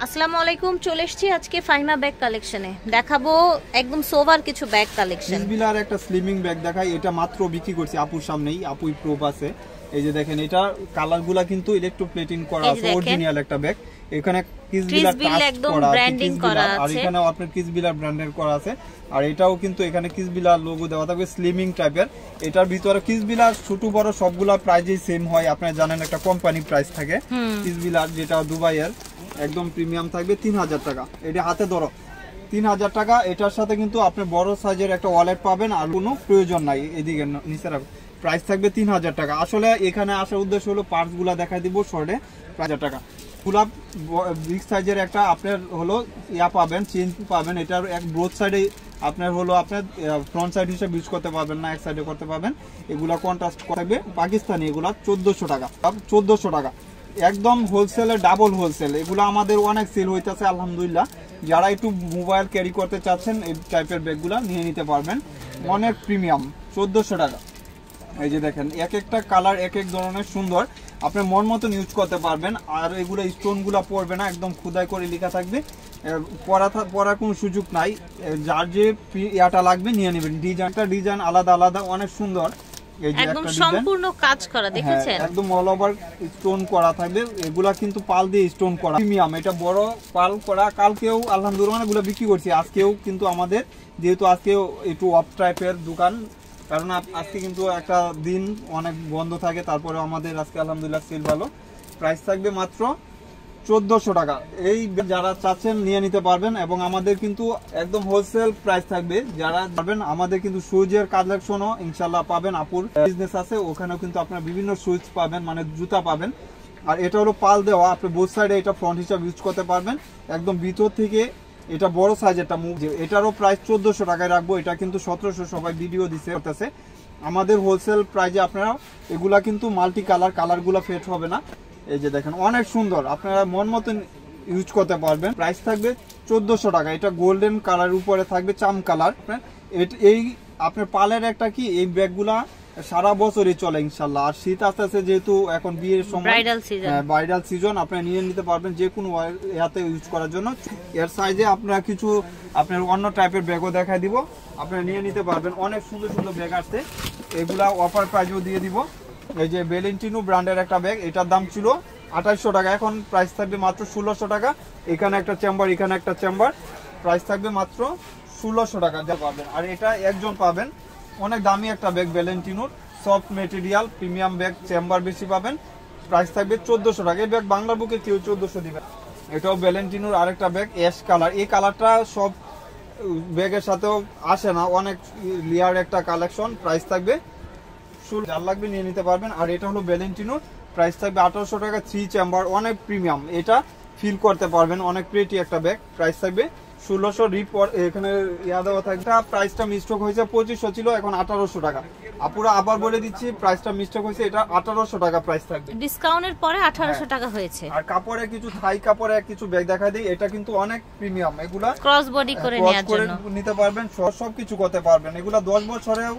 আসসালামু আলাইকুম, চলে এসেছি আজকে ফাইমা ব্যাগ কালেকশনে। দেখাবো একদম সোভার কিছু ব্যাগ কালেকশন। কিসবিলার একটা স্লিমিং ব্যাগ দেখাই, এটা মাত্র বিক্রি করছি আপুর সামনেই। আপুই প্রুফ আছে, এই যে দেখেন, এটা কালারগুলা কিন্তু ইলেকট্রোপ্লেটিং করা আছে, অরিজিনাল একটা ব্যাগ। এখানে কিসবিলার টাচ করা আছে, আর এখানে আপনার কিসবিলার ব্র্যান্ডের করা আছে, আর এটাও কিন্তু এখানে কিসবিলার লোগো দেওয়া থাকবে, স্লিমিং টাইপের। এটার ভিতরে কিসবিলার ছোট বড় সবগুলা প্রাইসই সেম হয়, আপনারা জানেন একটা কোম্পানি প্রাইস থাকে কিসবিলার, যেটা দুবাইয়ের একদম প্রিমিয়াম থাকবে 3000 টাকা। এটা হাতে ধরো 3000 টাকা। এটার সাথে কিন্তু আপনি বড় সাইজের একটা ওয়ালেট পাবেন, আর কোনো প্রয়োজন নাই। এদিকে নিচে রাখো, প্রাইস থাকবে 3000 টাকা। আসলে এখানে আসার উদ্দেশ্য হলো পার্টস গুলা দেখাই দিব শর্টে। 1000 টাকা পুরা বিগ সাইজের একটা আপনার হলো ইয়া পাবেন, চেন পাবেন। এটার এক বোথ সাইডে আপনার হলো আপনার ফ্রন্ট সাইড হিসেবে ইউজ করতে পারবেন না, এক সাইডে করতে পারবেন। এগুলা কন্ট্রাস্ট থাকবে পাকিস্তানি, এগুলা 1400 টাকা। 1400 টাকা একদম হোলসেলে, ডাবল হোলসেল। এগুলো আমাদের অনেক সেল হইতেছে আলহামদুলিল্লাহ। যারা একটু মোবাইল ক্যারি করতে চাচ্ছেন এই টাইপের ব্যাগগুলো নিয়ে নিতে পারবেন, অনেক প্রিমিয়াম। 1400 টাকা। এই যে দেখেন, এক একটা কালার এক এক ধরনের সুন্দর, আপনি মন মতন ইউজ করতে পারবেন। আর এগুলো স্টোনগুলো পড়বে না, একদম খোদাই করে লেখা থাকবে, পরার কোনো সুযোগ নাই। যার যে ইয়াটা লাগবে নিয়ে নেবেন। ডিজাইন আলাদা আলাদা, অনেক সুন্দর। একদম সম্পূর্ণ কাজ করা, দেখেছেন? একদম অল ওভার স্টোন করা থাকবে। এগুলা কিন্তু পাল দিয়ে স্টোন করা, প্রিমিয়াম। এটা বড় পাল করা। কালকেও আলহামদুলিল্লাহ অনেকগুলো বিক্রি করছি। আজকেও কিন্তু আমাদের যেহেতু আজকেও একটু অফ টাইপের দোকান, কারণ আজকে কিন্তু একটা দিন অনেক বন্ধ থাকে, তারপরে আমাদের আজকে আলহামদুলিল্লাহ সেল ভালো। প্রাইস থাকবে মাত্র 1400 টাকা। এই যারা চাচ্ছেন নিয়ে নিতে পারবেন, এবং আমাদের কিন্তু একদম হোলসেল প্রাইস থাকবে। যারা পাবেন আমাদের কিন্তু সুইজের কালেকশনও ইনশাল্লাহ পাবেন। আপুর বিজনেস আছে, ওখানেও কিন্তু আপনার বিভিন্ন সুইচ পাবেন, মানে জুতা পাবেন। আর এটা হলো পাল দেওয়া, আপনি বোথ সাইডে এটা ফ্রন্ট হিসাবে ইউজ করতে পারবেন। একদম ভিতর থেকে এটা বড় সাইজেরটা মুভ, এটারও প্রাইস 1400 টাকায় রাখবো। এটা কিন্তু 1700 সবাই ভিডিও দিতে করতেছে। আমাদের হোলসেল প্রাইজে আপনারা এগুলা কিন্তু মাল্টি কালারগুলা ফেট হবে না। এই যে দেখেন, অনেক সুন্দর, আপনারা মন মতন ইউজ করতে পারবেন। প্রাইস থাকবে 1400 টাকা। এটা গোল্ডেন কালার উপরে থাকবে চাম কালার। এই আপনার পালের একটা কি, এই ব্যাগগুলা সারা বছরই চলে ইনশাল্লাহ। আর শীত আস্তে আস্তে, যেহেতু এখন বিয়ের সময়, ব্রাইডাল সিজন, আপনারা নিয়ে নিতে পারবেন যে কোনো ইয়াতে ইউজ করার জন্য। এর সাইজে আপনারা কিছু আপনার অন্য টাইপের ব্যাগও দেখাই দিব, আপনারা নিয়ে নিতে পারবেন। অনেক সুন্দর সুন্দর ব্যাগ আসছে, এগুলা অফার প্রাইজও দিয়ে দিব। এই যে ভ্যালেন্টিনো ব্র্যান্ডের একটা ব্যাগ, এটার দাম ছিল 2800 টাকা, এখন প্রাইস থাকবে মাত্র 1600 টাকা। এখানে একটা চেম্বার, এখানে একটা চেম্বার, প্রাইস থাকবে মাত্র 1600 টাকা পাবেন। আর এটা একজন পাবেন, অনেক দামি একটা ব্যাগ ভ্যালেন্টিনোর, soft material, premium bag, chamber বেশি পাবেন। প্রাইস থাকবে 1400 টাকা। এই ব্যাগ বাংলার বুকে কেউ 1400 দিবেন। এটাও ভ্যালেন্টিনোর আরেকটা ব্যাগ, অ্যাশ কালার। এই কালারটা সব ব্যাগের সাথেও আসে না, অনেক লেয়ার একটা কালেকশন। প্রাইস থাকবে, যার লাগবে নিয়ে নিতে পারবেন। আর এটা হলো ভ্যালেন্টিনোর, প্রাইস থাকবে 1800 টাকা। 3 চেম্বার, অনেক প্রিমিয়াম, এটা ফিল করতে পারবেন, অনেক প্রিটি একটা ব্যাগ। প্রাইস থাকবে 1600। এখানে ইয়া দেওয়া থাকবে। প্রাইসটা মিস্টেক হয়েছে, 2500 ছিল, এখন 1800 টাকা। আপুরা আবার বলে দিচ্ছি, প্রাইসটা মিস্টেক হয়েছে, এটা 1800 টাকা প্রাইস থাকবে, ডিসকাউন্টের পরে 1800 টাকা হয়েছে। আর কাপড়ে কিছু থাই কাপড়ে কিছু ব্যাগ দেখাই দিই, এটা কিন্তু অনেক প্রিমিয়াম। এগুলা ক্রস বডি করে নেওয়ার জন্য নিতে পারবেন, সব কিছু করতে পারবেন। এগুলা 10 বছরেও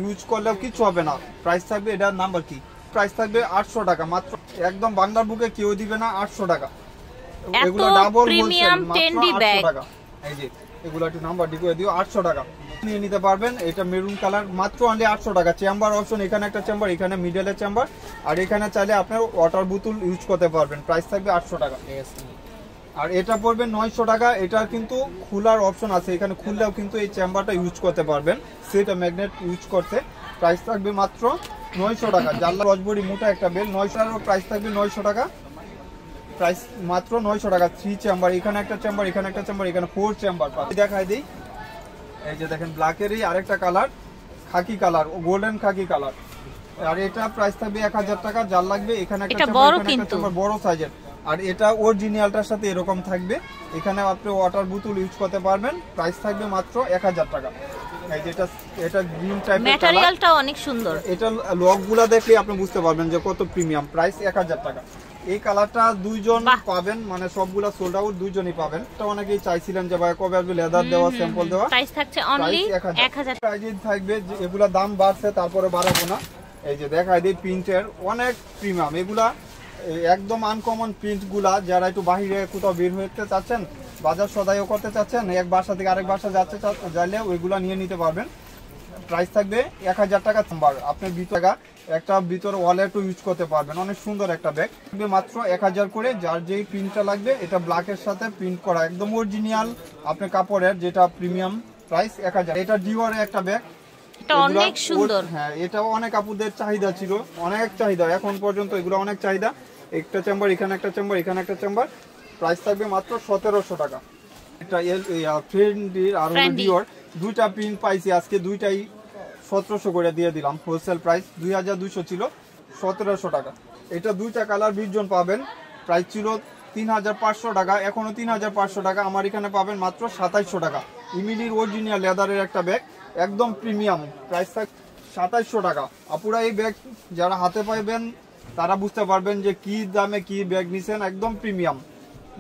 ইউজ করলেও কিছু হবে না। প্রাইস থাকবে, এটার নাম্বার কি, প্রাইস থাকবে 800 টাকা মাত্র। একদম বাংলার বুকে কেউ দিবে না 800 টাকা। এগুলো ডাবল প্রিমিয়াম টেন্ডি ব্যাগ। এই যে এগুলো একটু নাম্বার ডি করে দিও, 800 টাকা নিয়ে নিতে পারবেন। এটা মেরুন কালার, মাত্র অনলি 800 টাকা। চেম্বার অপশন, এখানে একটা চেম্বার, এখানে মিডলে চেম্বার, আর এখানে চাইলে আপনার ওয়াটার বোতল ইউজ করতে পারবেন। প্রাইস থাকবে 800 টাকা। আর এটা পড়বে 900 টাকা। এটা কিন্তু খোলার অপশন আছে, এখানে খুললেও কিন্তু এই চেম্বারটা ইউজ করতে পারবেন, সেটা ম্যাগনেট ইউজ করতে। প্রাইস থাকবে মাত্র 900 টাকা। জানলা রসবড়ি মোটা একটা বেল, 900 টাকার প্রাইস থাকবে 900 টাকা। প্রাইস মাত্র 900 টাকা। 3 চেম্বার, এখানে একটা চেম্বার, এখানে একটা চেম্বার, এখানে 4 চেম্বার দেখাই দিই। এই যে দেখেন, ব্ল্যাকেরই আরেকটা কালার, খাকি কালার, গোল্ডেন খাকি কালার। আর এটা প্রাইস থাকবে 1000 টাকা। যার লাগবে এখানে একটা চেম্বার, বড় সাইজের। আর এটা অরিজিনালটার সাথে এরকম থাকবে, এখানে আপনি ওয়াটার বোতল ইউজ করতে পারবেন। প্রাইস থাকবে মাত্র 1000 টাকা। এই যেটা, এটা গ্রিন টাইপের, ম্যাটেরিয়ালটা অনেক সুন্দর। এটা লকগুলা দেখলে আপনি বুঝতে পারবেন যে কত প্রিমিয়াম। প্রাইস 1000 টাকা। এই কালারটা দুইজন পাবেন, মানে সবগুলা সোল্ড আউট, দুইজনই পাবেন। এটা অনেকেই চাইছিলেন যে ভাই কবে আসবে লেদার দেওয়া, স্যাম্পল দেওয়া। প্রাইস থাকছে অনলি 1000 প্রাইস থাকবে। এগুলা দাম বাড়ছে, তারপরে বাড়াবো না। এই যে দেখাই দিই, প্রিন্টের অনেক প্রিমিয়াম। এগুলা একদম আনকমন প্রিন্ট গুলা, যারা একটু বাহিরে কোথাও বের হতে চাচ্ছেন, বাজার সদাইও করতে চাচ্ছেন, এক বাসা থেকে আরেক বাসা যাইলে ওইগুলা নিয়ে নিতে পারবেন। প্রাইস থাকবে 1000 টাকা। আপনি একটা ভিতরে ওয়ালেটও ইউজ করতে পারবেন। অনেক সুন্দর একটা ব্যাগ, মাত্র 1000 করে। যার যেই প্রিন্টটা লাগবে, এটা ব্ল্যাকের সাথে প্রিন্ট করা, একদম অরিজিনাল আপনার কাপড়ের, যেটা প্রিমিয়াম। প্রাইস 1000। এটা ডিওরের একটা ব্যাগ, এটা অনেক সুন্দর। হ্যাঁ, এটাও অনেক আপুদের চাহিদা ছিল, অনেক চাহিদা এখন পর্যন্ত, এগুলো অনেক চাহিদা। একটা চেম্বার, এখানে একটা চেম্বার, এখানে একটা চেম্বার। প্রাইস থাকবে মাত্র 1700 টাকা। এটা ফ্রেন্ডির আর ডিওর দুইটা প্রিন্ট পাইছি আজকে, দুইটাই 1700 করে দিয়ে দিলাম। হোলসেল প্রাইস 2200 ছিল, 1700 টাকা। এটা দুইটা কালার 20 জন পাবেন। প্রাইস ছিল 3500 টাকা, এখনো 3500 টাকা। আমার এখানে পাবেন মাত্র 2700 টাকা। ইমিলির অরিজিনাল লেদারের একটা ব্যাগ, একদম প্রিমিয়াম। প্রাইস থাক 2700 টাকা। আপুরা এই ব্যাগ যারা হাতে পাইবেন তারা বুঝতে পারবেন যে কি দামে কি ব্যাগ নিছেন, একদম প্রিমিয়াম।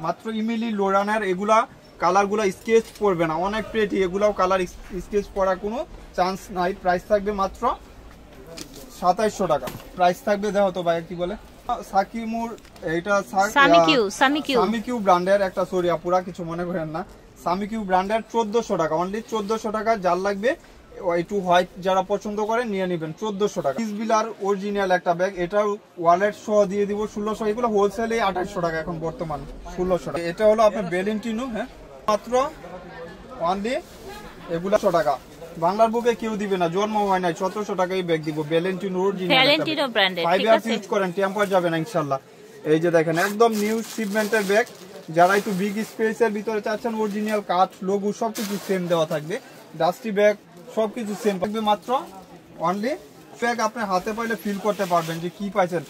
মাত্র ইমিলি লোরানের, এগুলা কালারগুলা স্কেচ পড়বে না, অনেক প্রেটি। এগুলাও কালার স্কেচ পড়ার কোনো চান্স নাই। প্রাইস থাকবে মাত্র 2700 টাকা। প্রাইস থাকবে, দেখো তো ভাই কি বলে, সাকিমুর, এটা সামিকিউ ব্র্যান্ডের একটা, সরি আপুরা কিছু মনে করেন না, সামিকিউ ব্র্যান্ডের 1400 টাকা, অনলি 1400 টাকা। যার লাগবে একটু হোয়াইট যারা পছন্দ করেন নিয়ে নেবেন, 1400 টাকা। ইসবিলার অরিজিনাল একটা ব্যাগ, এটাও ওয়ালেট সহ দিয়ে দিব 1600। এগুলো হোলসেলে 2800 টাকা এখন বর্তমান, 1600 টাকা। এটা হলো আপনার ভ্যালেন্টিনো, হ্যাঁ, মাত্র অনলি এগুলো 100 টাকা। বাংলার বুকে কেউ দিবে না, জন্ম হয় নাই, 1700 টাকা এই ব্যাগ দিব। ভ্যালেন্টিনো ব্র্যান্ডের, 5 ইয়ার্স ইউজ করেন, টেম্পার যাবে না ইনশাআল্লাহ। এই যে দেখেন, একদম নিউ শিপমেন্টের ব্যাগ। যারা একটু বিগ স্পেসের ভিতরে চাচ্ছেন, অরিজিনাল কাঠ, লোগো সবকিছু সেম দেওয়া থাকবে। ডাস্টি ব্যাগ সবকিছু সেম থাকবে। মাত্র অনলি ব্যাগ আপনি হাতে পাইলে ফিল করতে পারবেন যে কি পাইছেন।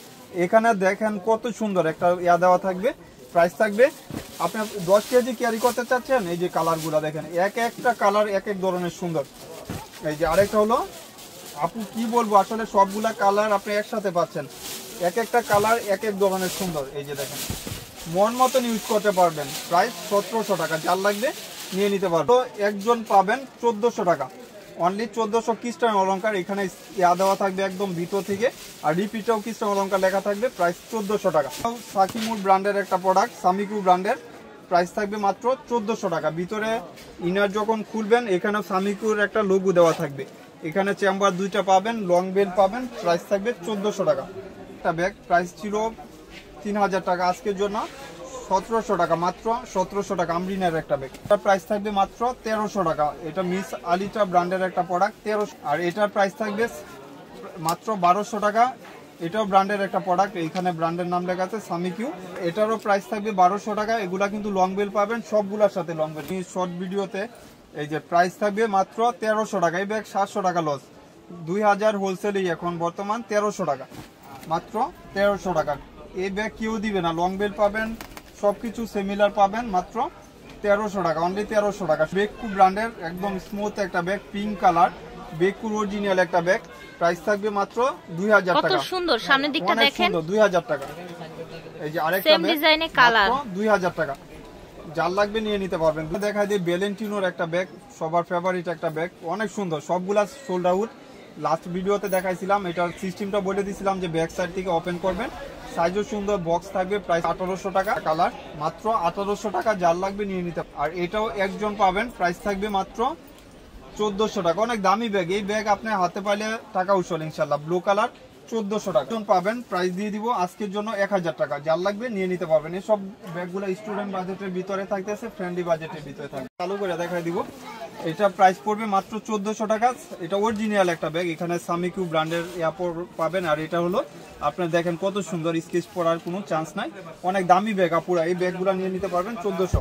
এখানে দেখেন কত সুন্দর একটা ইয়া দেওয়া থাকবে। প্রাইস থাকবে, আপনি 10 কেজি ক্যারি করতে চাচ্ছেন, এই যে কালারগুলো দেখেন, এক একটা কালার এক এক ধরনের সুন্দর। এই যে আরেকটা হলো, আপু কি বলবো, আসলে সবগুলা কালার আপনি একসাথে পাচ্ছেন, এক একটা কালার এক এক ধরনের সুন্দর। এই যে দেখেন, মন মতন ইউজ করতে পারবেন। প্রাইস 1700 টাকা। যার লাগবে নিয়ে নিতে পারবেন। তো একজন পাবেন 1400 টাকা, অনলি 1400। খ্রিস্টান অলঙ্কার এখানে ইয়া দেওয়া থাকবে একদম ভিতর থেকে, আর রিপিটাও খ্রিস্টান অলঙ্কার লেখা থাকবে। প্রাইস 1400 টাকা। সাকিমুর ব্র্যান্ডের একটা প্রোডাক্ট, সামিকিউ ব্র্যান্ডের, প্রাইস থাকবে মাত্র 1400 টাকা। ভিতরে ইনার যখন খুলবেন, এখানে সামিকিউর একটা লোগো দেওয়া থাকবে। এখানে চেম্বার দুইটা পাবেন, লং বেল পাবেন। প্রাইস থাকবে 1400 টাকা। একটা ব্যাগ প্রাইস ছিল 3000 টাকা, আজকের জন্য 1700 টাকা, মাত্র 1700 টাকা। আমরিনের একটা ব্যাগ, এটার প্রাইস থাকবে মাত্র 1300 টাকা। এটা মিস আলিটা ব্র্যান্ডের একটা প্রোডাক্ট, 1300। আর এটার প্রাইস থাকবে মাত্র 1200 টাকা। এটাও ব্র্যান্ডের একটা প্রোডাক্ট, এইখানে ব্র্যান্ডের নাম লেখা আছে সামিকিউ। এটারও প্রাইস থাকবে 1200 টাকা। এগুলা কিন্তু লং বেল পাবেন, সবগুলোর সাথে লং বেল। শর্ট ভিডিওতে এই যে প্রাইস থাকবে মাত্র 1300 টাকা। এই ব্যাগ 700 টাকা লস, 2000 হোলসেলেই এখন বর্তমান 1300 টাকা, মাত্র 1300 টাকা। এই ব্যাগ কেউ দিবে না, লং বেল পাবেন, সবকিছু সিমিলার পাবেন, মাত্র 1300 টাকা, অনলি 1300 টাকা। বেকু ব্র্যান্ডের একদম স্মুথ একটা ব্যাগ, পিঙ্ক কালার, বেকুর অরিজিনাল একটা ব্যাগ। প্রাইস থাকবে মাত্র 2000 টাকা। কত সুন্দর, সামনের দিকটা দেখেন, 2000 টাকা। এই যে আরেকটা সেম ডিজাইনে কালার, 2000 টাকা। যার লাগবে নিয়ে নিতে পারবেন। দেখাই দিই ভ্যালেন্টিনোর একটা ব্যাগ, সবার ফেভারিট একটা ব্যাগ, অনেক সুন্দর। সবগুলা সোল্ড আউট। লাস্ট ভিডিওতে দেখাইছিলাম, এটার সিস্টেমটা বলে দিয়েছিলাম যে ব্যাক সাইড থেকে ওপেন করবেন। সাইজও সুন্দর, বক্স থাকবে। প্রাইস 1800 টাকা। কালার মাত্র 1800 টাকা। যার লাগবে নিয়ে নিতে। আর এটাও একজন পাবেন, প্রাইস থাকবে মাত্র 1400 টাকা। অনেক দামি ব্যাগ, এই ব্যাগ আপনি হাতে পাইলে টাকা উসল ইনশাল্লাহ। ব্লু কালার, 1400 টাকা। পাবেন, প্রাইস দিয়ে দিব আজকের জন্য 1000 টাকা। যার লাগবে নিয়ে নিতে পারবেন। এসব ব্যাগগুলো স্টুডেন্ট বাজেটের ভিতরে থাকতেছে, ফ্রেন্ডলি বাজেটের ভিতরে থাকবে। চালু করে দেখাই দিব। এটা প্রাইস পড়বে মাত্র 1400 টাকা। এটা অরিজিনাল একটা ব্যাগ, এখানে সামিকিউ ব্র্যান্ডের এয়ারপোর্ট পাবেন। আর এটা হলো আপনার দেখেন কত সুন্দর, স্কেচ পড়ার কোনো চান্স নাই, অনেক দামি ব্যাগ আপুরা। এই ব্যাগগুলো নিয়ে নিতে পারবেন 1400।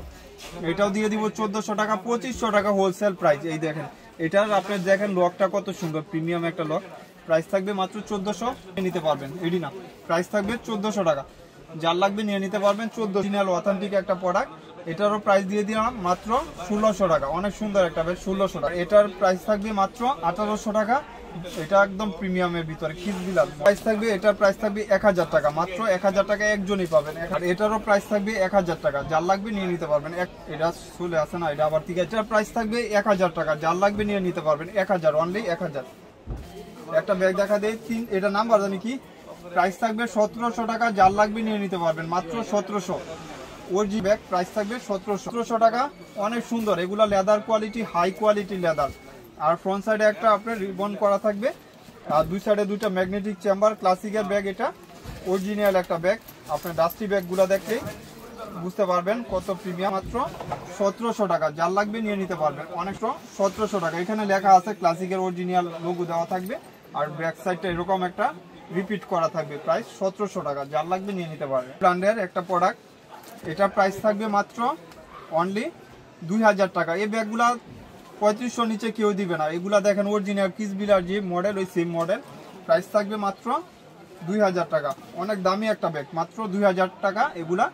এটাও দিয়ে দিব 1400 টাকা, 2500 টাকা হোলসেল প্রাইস। এই দেখেন, এটার আপনি দেখেন লকটা কত সুন্দর, প্রিমিয়াম একটা লক। প্রাইস থাকবে মাত্র 1400, নিতে পারবেন। এডি না, প্রাইস থাকবে 1400 টাকা। যার লাগবে নিয়ে নিতে পারবেন। 14 অরিজিনাল অথেন্টিক একটা প্রোডাক্ট। এটারও প্রাইস দিয়ে দিলাম মাত্র 1600 টাকা। অনেক সুন্দর একটা ব্যাগ, 1600 টাকা। এটার প্রাইস থাকবে মাত্র 1800 টাকা। এটা একদম প্রিমিয়ামের ভিতরে খিসবিলাল। প্রাইস থাকবে, এটার প্রাইস থাকবে 1000 টাকা, মাত্র 1000 টাকা একজনই পাবেন। আর এটারও প্রাইস থাকবে 1000 টাকা। যার লাগবে নিয়ে নিতে পারবেন। এটা চলে আসে না, এটা আবার ঠিক আছে। এটার প্রাইস থাকবে 1000 টাকা। যার লাগবে নিয়ে নিতে পারবেন। 1000, অনলি 1000। একটা ব্যাগ দেখা দেয়, এটা নাম্বার জানি কি, প্রাইস থাকবে 1700 টাকা, যার লাগবে নিয়ে নিতে পারবেন মাত্র 1700। ওজি ব্যাগ প্রাইস থাকবে 1700 টাকা। অনেক সুন্দর, এগুলা leather quality, high quality leather. আর ফ্রন্ট সাইডে একটা আপনার রিবন করা থাকবে, আর দুই সাইডে দুইটা ম্যাগনেটিক চেম্বার। ক্লাসিকের ব্যাগ, এটা অরিজিনাল একটা ব্যাগ। আপনার ডাস্টি ব্যাগগুলো দেখলেই বুঝতে পারবেন কত প্রিমিয়াম। মাত্র 1700 টাকা, যার লাগবে নিয়ে নিতে পারবেন। অনেক 1700 টাকা। এখানে লেখা আছে ক্লাসিকের অরিজিনাল লোগো দেওয়া থাকবে, আর ব্যাক সাইডটা এরকম একটা রিপিট করা থাকবে। প্রাইস 1700 টাকা, যার লাগবে নিয়ে নিতে পারবেন। ব্র্যান্ডের একটা প্রোডাক্ট, এটা প্রাইস থাকবে মাত্র অনলি 2000 টাকা। এই ব্যাগগুলা 3500 নিচে কেউ দিবে না। এগুলা দেখেন অরিজিনাল কিসবিলার যে মডেল, ওই সেম মডেল। প্রাইস থাকবে মাত্র 2000 টাকা। অনেক দামি একটা ব্যাগ, মাত্র 2000 টাকা। এগুলা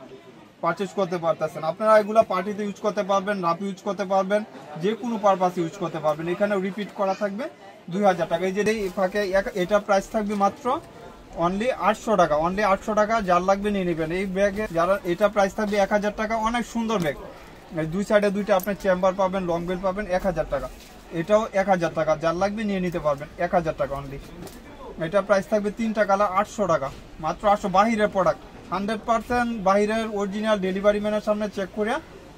পারচেজ করতে পারতেছেন আপনারা। এগুলা পার্টিতে ইউজ করতে পারবেন, রাফ ইউজ করতে পারবেন, যে কোনো পারপাসে ইউজ করতে পারবেন। এখানে রিপিট করা থাকবে 2000 টাকা। এই যে এই ফাঁকে এটা প্রাইস থাকবে মাত্র অনলি 800 টাকা। অনলি 800 টাকা, যার লাগবে নিয়ে নেবেন। এই ব্যাগে যারা, এটা প্রাইস থাকবে 1000 টাকা। অনেক সুন্দর ব্যাগ, দুই সাইডে দুইটা আপনার চেম্বার পাবেন, লং বেল পাবেন। 1000 টাকা, এটাও 1000 টাকা, যার লাগবে নিয়ে নিতে পারবেন। 1000 টাকা অনলি। এটা প্রাইস থাকবে 3টা কালার, 800 টাকা মাত্র। 800। বাহিরের প্রোডাক্ট 100% বাহিরের অরিজিনাল। ডেলিভারি ম্যানের সামনে চেক করে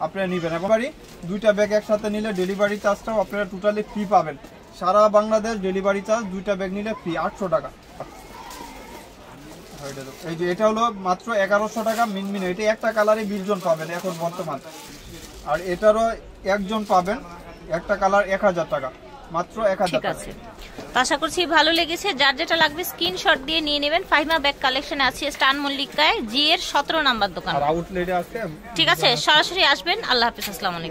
আপনারা নেবেন। এবং দুইটা ব্যাগ একসাথে নিলে ডেলিভারি চার্জটাও আপনারা টোটালি ফ্রি পাবেন। সারা বাংলাদেশ ডেলিভারি চার্জ, দুইটা ব্যাগ নিলে ফ্রি, 800 টাকা। এই যে এটা হলো মাত্র 1100 টাকা মিনমিন। এটা একটা কালারে 20 জন পাবেন এখন বর্তমান, আর এটারও একজন পাবেন। একটা কালার 1000 টাকা, মাত্র 1000 টাকা। আশা করছি ভালো লেগেছে। যার যেটা লাগবে স্ক্রিনশট দিয়ে নিয়ে নেবেন। ফাহিমা ব্যাগ কালেকশনে আছে স্টান মল্লিকায়, জি এর 17 নাম্বার দোকান। আর আউটলেটে আছে। ঠিক আছে, সরাসরি আসবেন। আল্লাহ হাফেজ, আসসালামু আলাইকুম।